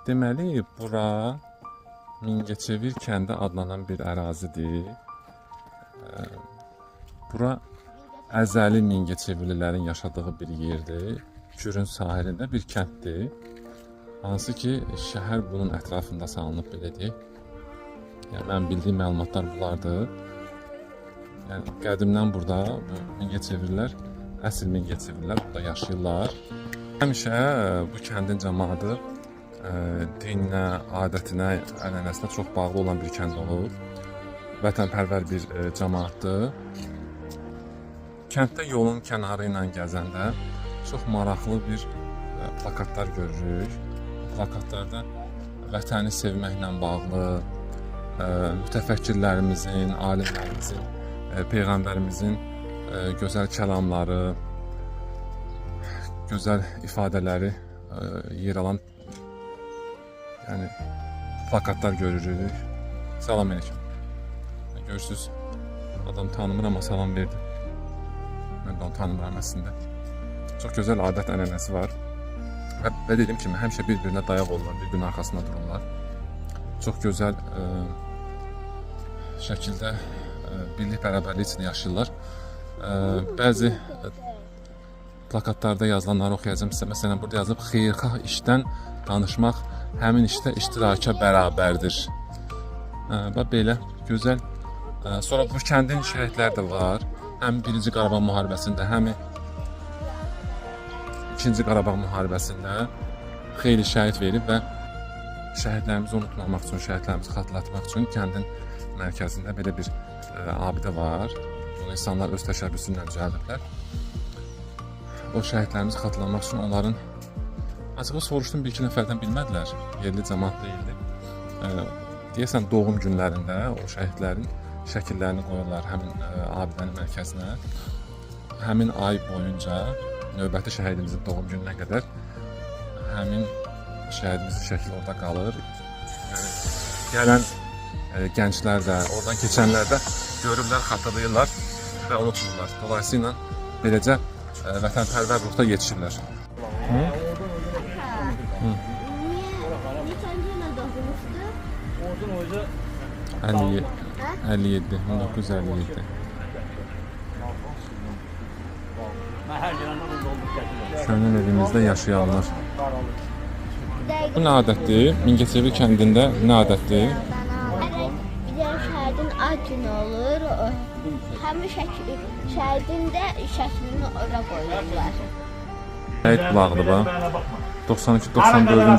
Deməli, bura Mingəçevir kəndi adlanan bir ərazidir. Bura əzəli Mingəçevirlilərin yaşadığı bir yerdir. Kürün sahilində bir kənddir. Hansı ki, şəhər bunun ətrafında salınıb belə deyək. Yəni, mən bildiyim məlumatlar bunlardır. Yəni, qədimdən burada Mingəçevirlilər, əsl Mingəçevirlər burada yaşayırlar. Həmişə bu kəndin cəmaatı dininə, adətinə, ənənəsinə çox bağlı olan bir kənd olub. Vətənpərvər bir cəmaatdır. Kənddə yolun kənarı ilə gəzəndə çox maraqlı bir plakatlar görürük. Plakatlarda vətəni sevməklə bağlı, mütəfəkkirlərimizin, alimlərimizin, Peyğəmbərimizin gözəl kəlamları, gözəl ifadələri yer alan plakatlar görürük. Salam aleyküm. Görürsünüz, adam tanımır amma salam verdi. Mən də onu tanımıram əslində. Çox gözəl adət ənənəsi var. Və dediyim kimi, həmişə bir-birinə dayaq olurlar, bir-birinin arxasında dururlar. Çox gözəl şəkildə birlik bərabərlik içində yaşayırlar. Bəzi plakatlarda yazılanları oxuyacağım sizə. Məsələn, burada yazıb, xeyirxah işdən danışmaq həmin işdə iştiraka bərabərdir. Və belə gözəl. Sonra bu kəndin şəhidləri də var. Həm 1-ci Qarabağ müharibəsində, həm 2-ci Qarabağ müharibəsində xeyli şəhid verib və şəhidlərimizi unutmamaq üçün, şəhidlərimizi xatırlatmaq üçün kəndin mərkəzində belə bir abidə var. Bunu insanlar öz təşəbbüsü ilə düzəldiblər. O şəhidlərimizi xatırlamaq üçün onların acaba soruşdum, bir-iki nəfərdən bilmədilər. Yerli cəmaat deyildi. Deyəsən, doğum günlərində o şəhidlərin şəkillərini qoyurlar həmin abidənin mərkəzinə. Həmin ay boyunca, növbəti şəhidimizin doğum gününə qədər həmin şəhidimizin şəkli orada qalır. Gələn gənclər də, oradan keçənlər də görürlər, xatırlayırlar və unutmurlar. Dolayısıyla beləcə vətənpərvər ruhda yetişirlər. Neçənci ilə doğulmuşdu? 1957. Sənin evimizdə yaşayanlar. Bu nə adətdir? Mingəçevir kəndində nə adətdir? Bir şəhidin ad günü olur. Həmin şəhidin də şəklini ora qoyurlar. Şəhid bulağıdır bu. 92-94-cü